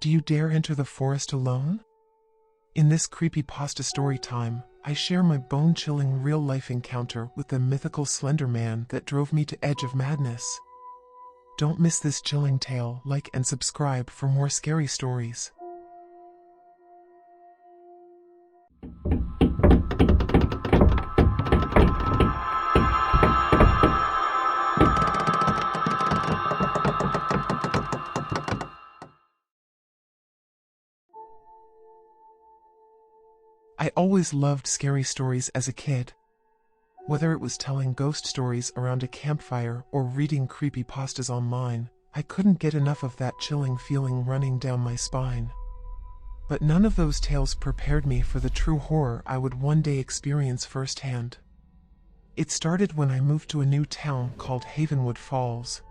Do you dare enter the forest alone? In this creepypasta story time, I share my bone-chilling real-life encounter with the mythical Slender Man that drove me to edge of madness. Don't miss this chilling tale. Like and subscribe for more scary stories. I always loved scary stories as a kid. Whether it was telling ghost stories around a campfire or reading creepypastas online, I couldn't get enough of that chilling feeling running down my spine. But none of those tales prepared me for the true horror I would one day experience firsthand. It started when I moved to a new town called Havenwood Falls.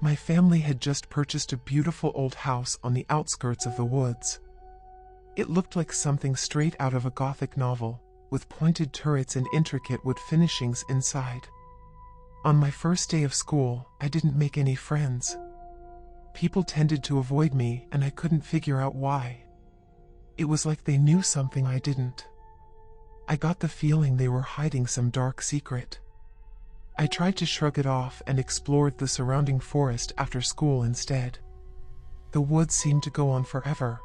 My family had just purchased a beautiful old house on the outskirts of the woods. It looked like something straight out of a Gothic novel, with pointed turrets and intricate wood finishings inside. On my first day of school, I didn't make any friends. People tended to avoid me, and I couldn't figure out why. It was like they knew something I didn't. I got the feeling they were hiding some dark secret. I tried to shrug it off and explored the surrounding forest after school instead. The woods seemed to go on forever.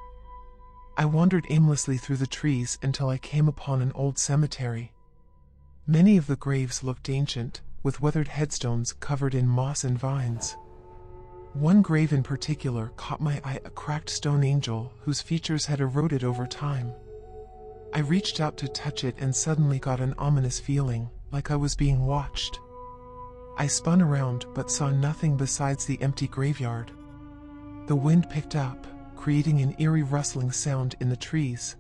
I wandered aimlessly through the trees until I came upon an old cemetery. Many of the graves looked ancient, with weathered headstones covered in moss and vines. One grave in particular caught my eye, a cracked stone angel whose features had eroded over time. I reached out to touch it and suddenly got an ominous feeling, like I was being watched. I spun around but saw nothing besides the empty graveyard. The wind picked up, creating an eerie rustling sound in the trees.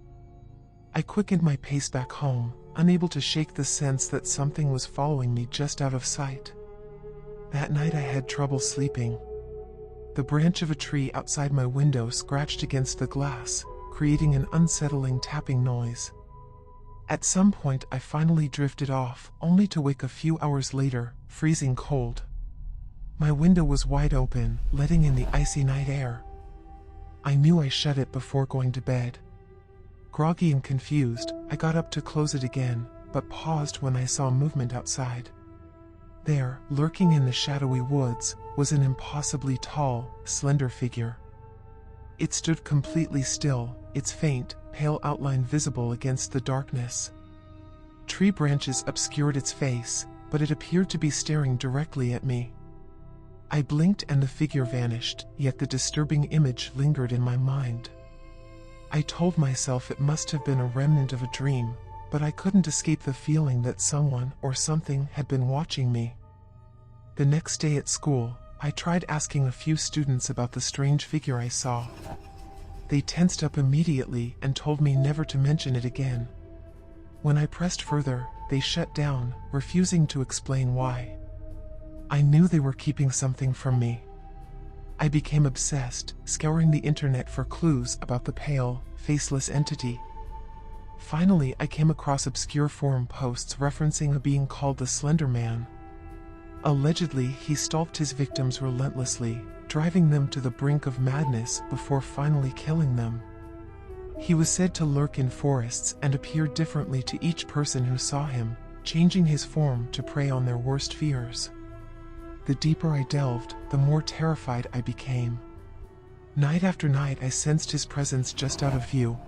I quickened my pace back home, unable to shake the sense that something was following me just out of sight. That night I had trouble sleeping. The branch of a tree outside my window scratched against the glass, creating an unsettling tapping noise. At some point I finally drifted off, only to wake a few hours later, freezing cold. My window was wide open, letting in the icy night air. I knew I shut it before going to bed. Groggy and confused, I got up to close it again, but paused when I saw movement outside. There, lurking in the shadowy woods, was an impossibly tall, slender figure. It stood completely still, its faint, pale outline visible against the darkness. Tree branches obscured its face, but it appeared to be staring directly at me. I blinked and the figure vanished, yet the disturbing image lingered in my mind. I told myself it must have been a remnant of a dream, but I couldn't escape the feeling that someone or something had been watching me. The next day at school, I tried asking a few students about the strange figure I saw. They tensed up immediately and told me never to mention it again. When I pressed further, they shut down, refusing to explain why. I knew they were keeping something from me. I became obsessed, scouring the internet for clues about the pale, faceless entity. Finally, I came across obscure forum posts referencing a being called the Slender Man. Allegedly, he stalked his victims relentlessly, driving them to the brink of madness before finally killing them. He was said to lurk in forests and appear differently to each person who saw him, changing his form to prey on their worst fears. The deeper I delved, the more terrified I became. Night after night I sensed his presence just out of view.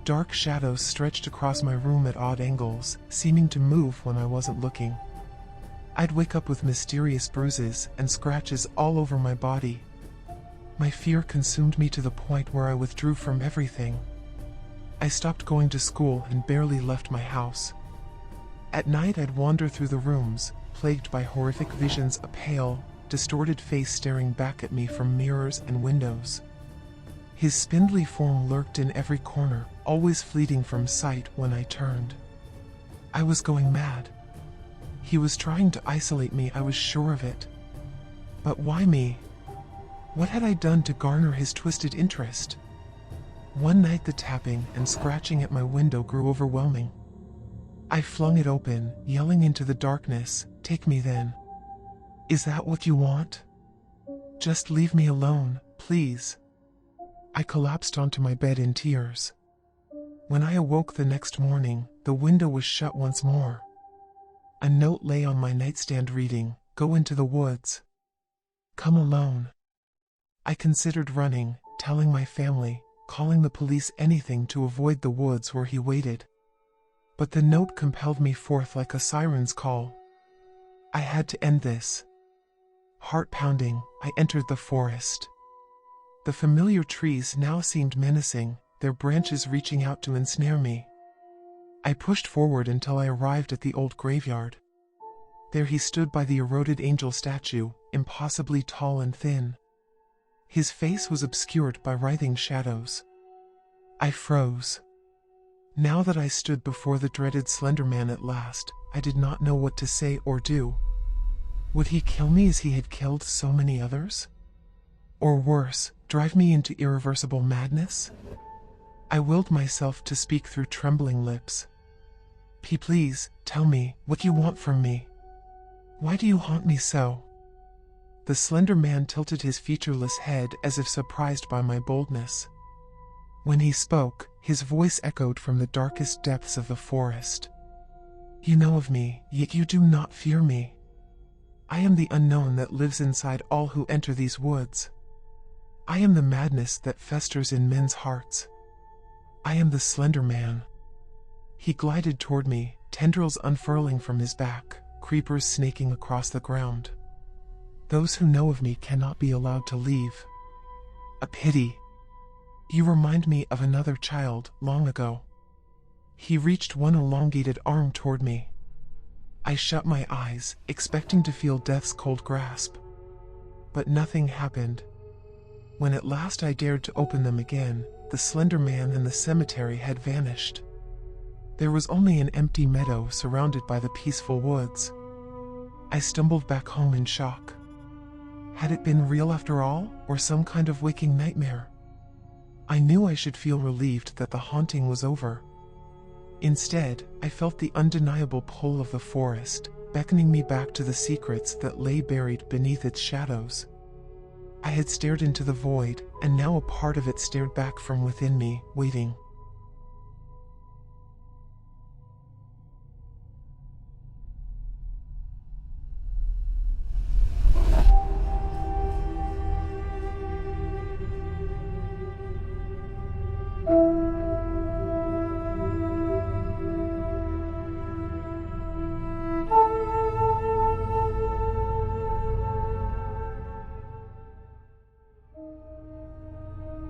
Dark shadows stretched across my room at odd angles, seeming to move when I wasn't looking. I'd wake up with mysterious bruises and scratches all over my body. My fear consumed me to the point where I withdrew from everything. I stopped going to school and barely left my house. At night I'd wander through the rooms, plagued by horrific visions, a pale, distorted face staring back at me from mirrors and windows. His spindly form lurked in every corner, always fleeting from sight when I turned. I was going mad. He was trying to isolate me, I was sure of it. But why me? What had I done to garner his twisted interest? One night the tapping and scratching at my window grew overwhelming. I flung it open, yelling into the darkness, "Take me then. Is that what you want? Just leave me alone, please." I collapsed onto my bed in tears. When I awoke the next morning, the window was shut once more. A note lay on my nightstand reading, "Go into the woods. Come alone." I considered running, telling my family, calling the police, anything to avoid the woods where he waited. But the note compelled me forth like a siren's call. I had to end this. Heart pounding, I entered the forest. The familiar trees now seemed menacing, their branches reaching out to ensnare me. I pushed forward until I arrived at the old graveyard. There he stood by the eroded angel statue, impossibly tall and thin. His face was obscured by writhing shadows. I froze. Now that I stood before the dreaded Slender Man at last, I did not know what to say or do. Would he kill me as he had killed so many others? Or worse, drive me into irreversible madness? I willed myself to speak through trembling lips. Please, tell me what you want from me. Why do you haunt me so?" The Slender Man tilted his featureless head as if surprised by my boldness. When he spoke, his voice echoed from the darkest depths of the forest. "You know of me, yet you do not fear me. I am the unknown that lives inside all who enter these woods. I am the madness that festers in men's hearts. I am the Slender Man." He glided toward me, tendrils unfurling from his back, creepers snaking across the ground. "Those who know of me cannot be allowed to leave. A pity. You remind me of another child, long ago." He reached one elongated arm toward me. I shut my eyes, expecting to feel death's cold grasp. But nothing happened. When at last I dared to open them again, the Slender Man and the cemetery had vanished. There was only an empty meadow surrounded by the peaceful woods. I stumbled back home in shock. Had it been real after all, or some kind of waking nightmare? I knew I should feel relieved that the haunting was over. Instead, I felt the undeniable pull of the forest, beckoning me back to the secrets that lay buried beneath its shadows. I had stared into the void, and now a part of it stared back from within me, waiting.